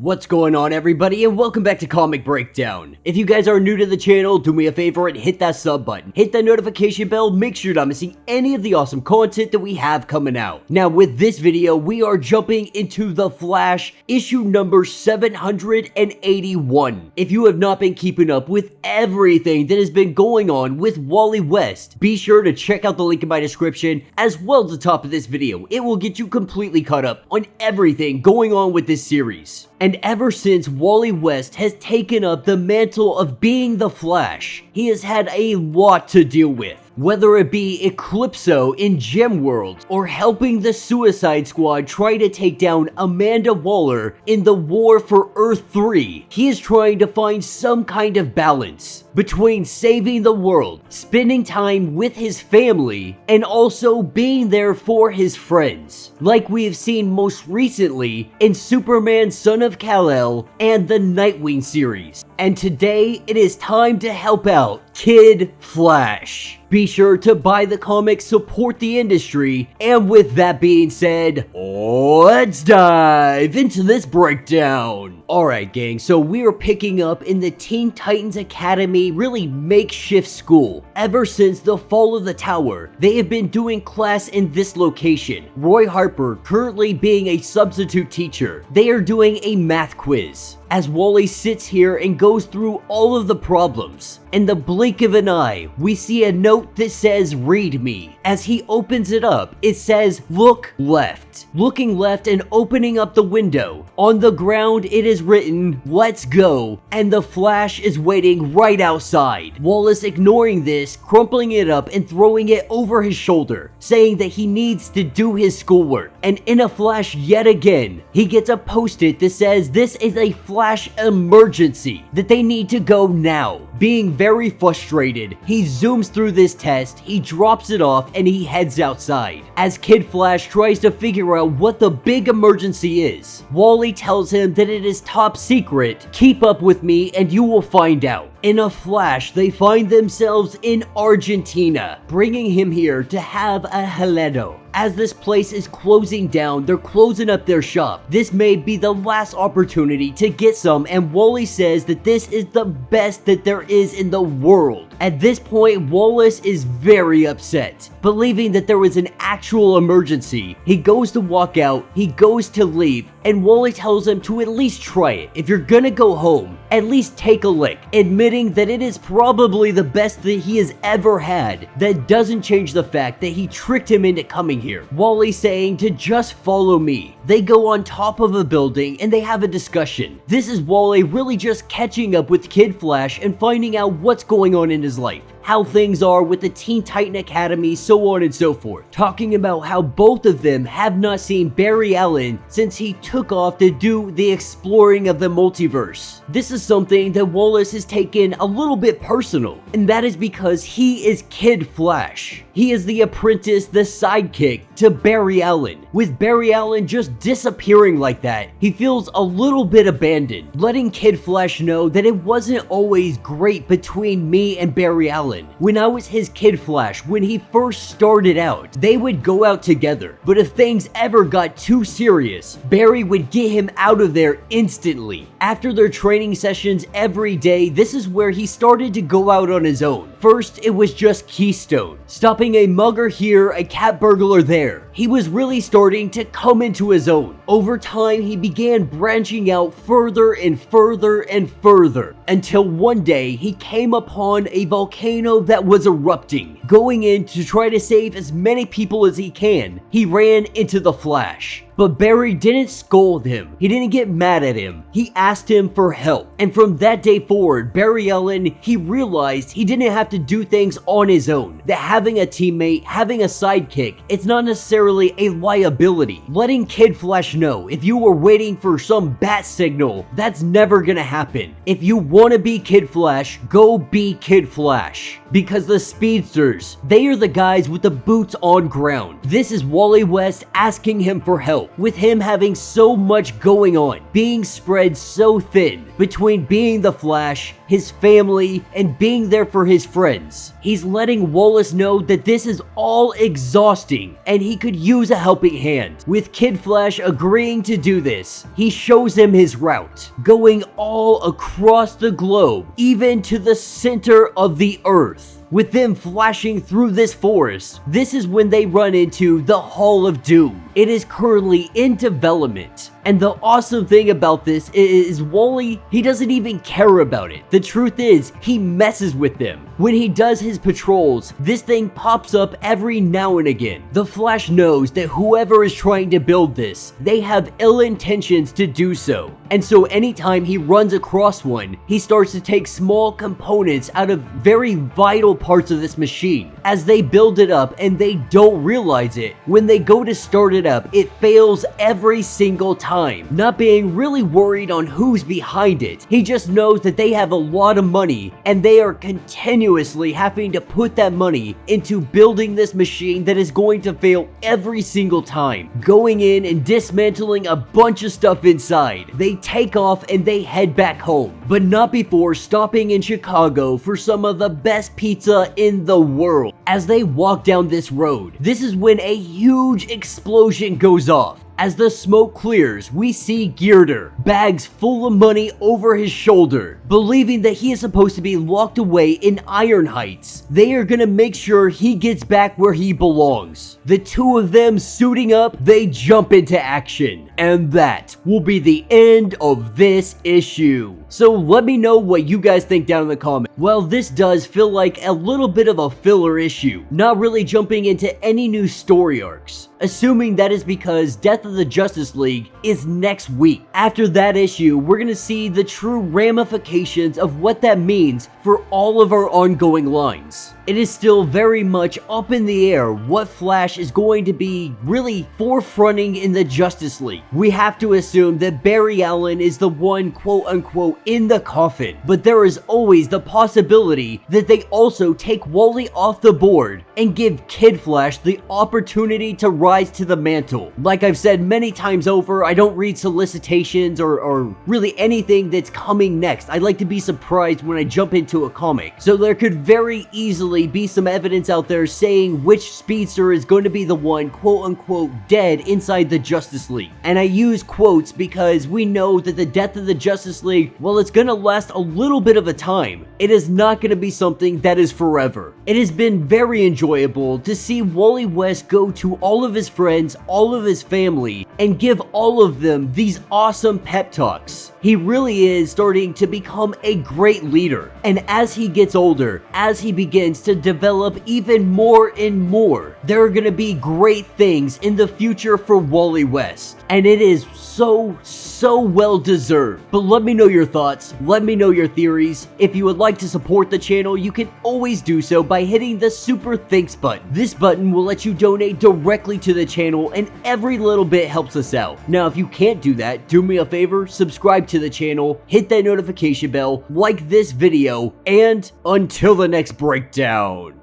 What's going on, everybody, and welcome back to Comic Breakdown. If you guys are new to the channel, do me a favor and hit that sub button. Hit that notification bell, make sure you're not missing any of the awesome content that we have coming out. Now, with this video, we are jumping into The Flash, issue number 781. If you have not been keeping up with everything that has been going on with Wally West, be sure to check out the link in my description, as well as the top of this video. It will get you completely caught up on everything going on with this series. And ever since Wally West has taken up the mantle of being the Flash, he has had a lot to deal with. Whether it be Eclipso in Gem World, or helping the Suicide Squad try to take down Amanda Waller in the War for Earth 3, he is trying to find some kind of balance between saving the world, spending time with his family, and also being there for his friends, like we have seen most recently in Superman Son of Kal-El and the Nightwing series. And today, it is time to help out Kid Flash. Be sure to buy the comics, support the industry, and with that being said, let's dive into this breakdown. Alright gang, so we are picking up in the Teen Titans Academy, really makeshift school. Ever since the fall of the tower, they have been doing class in this location. Roy Harper currently being a substitute teacher. They are doing a math quiz. As Wally sits here and goes through all of the problems, in the blink of an eye, we see a note that says, "Read me." As he opens it up, it says, "Look left." Looking left and opening up the window, on the ground it is written, "Let's go," and the Flash is waiting right outside. Wallace ignoring this, crumpling it up and throwing it over his shoulder, saying that he needs to do his schoolwork. And in a flash yet again, he gets a post-it that says this is a Flash emergency, that they need to go now. Being very frustrated, he zooms through this test, he drops it off, and he heads outside. As Kid Flash tries to figure out what the big emergency is, Wally tells him that it is top secret. Keep up with me and you will find out. In a flash, they find themselves in Argentina, bringing him here to have a helado. As this place is closing down, they're closing up their shop. This may be the last opportunity to get some, and Wally says that this is the best that there is in the world. At this point, Wallace is very upset, believing that there was an actual emergency. He goes to walk out, he goes to leave, and Wally tells him to at least try it. If you're gonna go home, at least take a lick, admitting that it is probably the best that he has ever had. That doesn't change the fact that he tricked him into coming here. Wally saying to just follow me. They go on top of a building and they have a discussion. This is Wally really just catching up with Kid Flash and finding out what's going on in his life, how things are with the Teen Titan Academy, so on and so forth. Talking about how both of them have not seen Barry Allen since he took off to do the exploring of the multiverse. This is something that Wallace has taken a little bit personal, and that is because he is Kid Flash. He is the apprentice, the sidekick to Barry Allen. With Barry Allen just disappearing like that, he feels a little bit abandoned, letting Kid Flash know that it wasn't always great between me and Barry Allen. When I was his Kid Flash, when he first started out, they would go out together, but if things ever got too serious, Barry would get him out of there instantly. After their training sessions every day, this is where he started to go out on his own. First, it was just Keystone, stopping a mugger here, a cat burglar there. He was really starting to come into his own. Over time, he began branching out further and further and further, until one day he came upon a volcano that was erupting. Going in to try to save as many people as he can, he ran into the Flash. But Barry didn't scold him. He didn't get mad at him. He asked him for help. And from that day forward, Barry Allen, he realized he didn't have to do things on his own. That having a teammate, having a sidekick, it's not necessarily a liability. Letting Kid Flash know, if you were waiting for some bat signal, that's never gonna happen. If you want to be Kid Flash, go be Kid Flash. Because the Speedsters, they are the guys with the boots on ground. This is Wally West asking him for help. with him having so much going on, being spread so thin between being the Flash, his family, and being there for his friends. He's letting Wallace know that this is all exhausting and he could use a helping hand. With Kid Flash agreeing to do this, he shows him his route, going all across the globe, even to the center of the Earth. With them flashing through this forest, this is when they run into the Hall of Doom. It is currently in development. And the awesome thing about this is Wally, he doesn't even care about it. The truth is, he messes with them. When he does his patrols, this thing pops up every now and again. The Flash knows that whoever is trying to build this, they have ill intentions to do so. And so anytime he runs across one, he starts to take small components out of very vital parts of this machine. As they build it up and they don't realize it, when they go to start it up, it fails every single time. Not being really worried on who's behind it, he just knows that they have a lot of money and they are continuously having to put that money into building this machine that is going to fail every single time. Going in and dismantling a bunch of stuff inside. They take off and they head back home, but not before stopping in Chicago for some of the best pizza in the world. As they walk down this road, this is when a huge explosion goes off. As the smoke clears, we see Gearder, bags full of money over his shoulder, believing that he is supposed to be locked away in Iron Heights. They are gonna make sure he gets back where he belongs. The two of them suiting up, they jump into action. And that will be the end of this issue. So let me know what you guys think down in the comments. Well, this does feel like a little bit of a filler issue, not really jumping into any new story arcs. Assuming that is because Death of the Justice League is next week. After that issue, we're gonna see the true ramifications of what that means for all of our ongoing lines. It is still very much up in the air what Flash is going to be really forefronting in the Justice League. We have to assume that Barry Allen is the one quote unquote in the coffin, but there is always the possibility that they also take Wally off the board and give Kid Flash the opportunity to rise to the mantle. Like I've said many times over, I don't read solicitations or really anything that's coming next. I like to be surprised when I jump into a comic. So there could very easily be some evidence out there saying which speedster is going to be the one quote unquote dead inside the Justice League. And I use quotes because we know that the death of the Justice League, well, it's going to last a little bit of a time. It is not going to be something that is forever. It has been very enjoyable to see Wally West go to all of his friends, all of his family, and give all of them these awesome pep talks. He really is starting to become a great leader. And as he gets older, as he begins to develop even more and more, there are going to be great things in the future for Wally West. And it is so well deserved. But let me know your thoughts. Let me know your theories. If you would like to support the channel, you can always do so by hitting the Super Thanks button. This button will let you donate directly to the channel, and every little bit helps us out. Now, if you can't do that, do me a favor, subscribe to the channel, hit that notification bell, like this video, and until the next breakdown.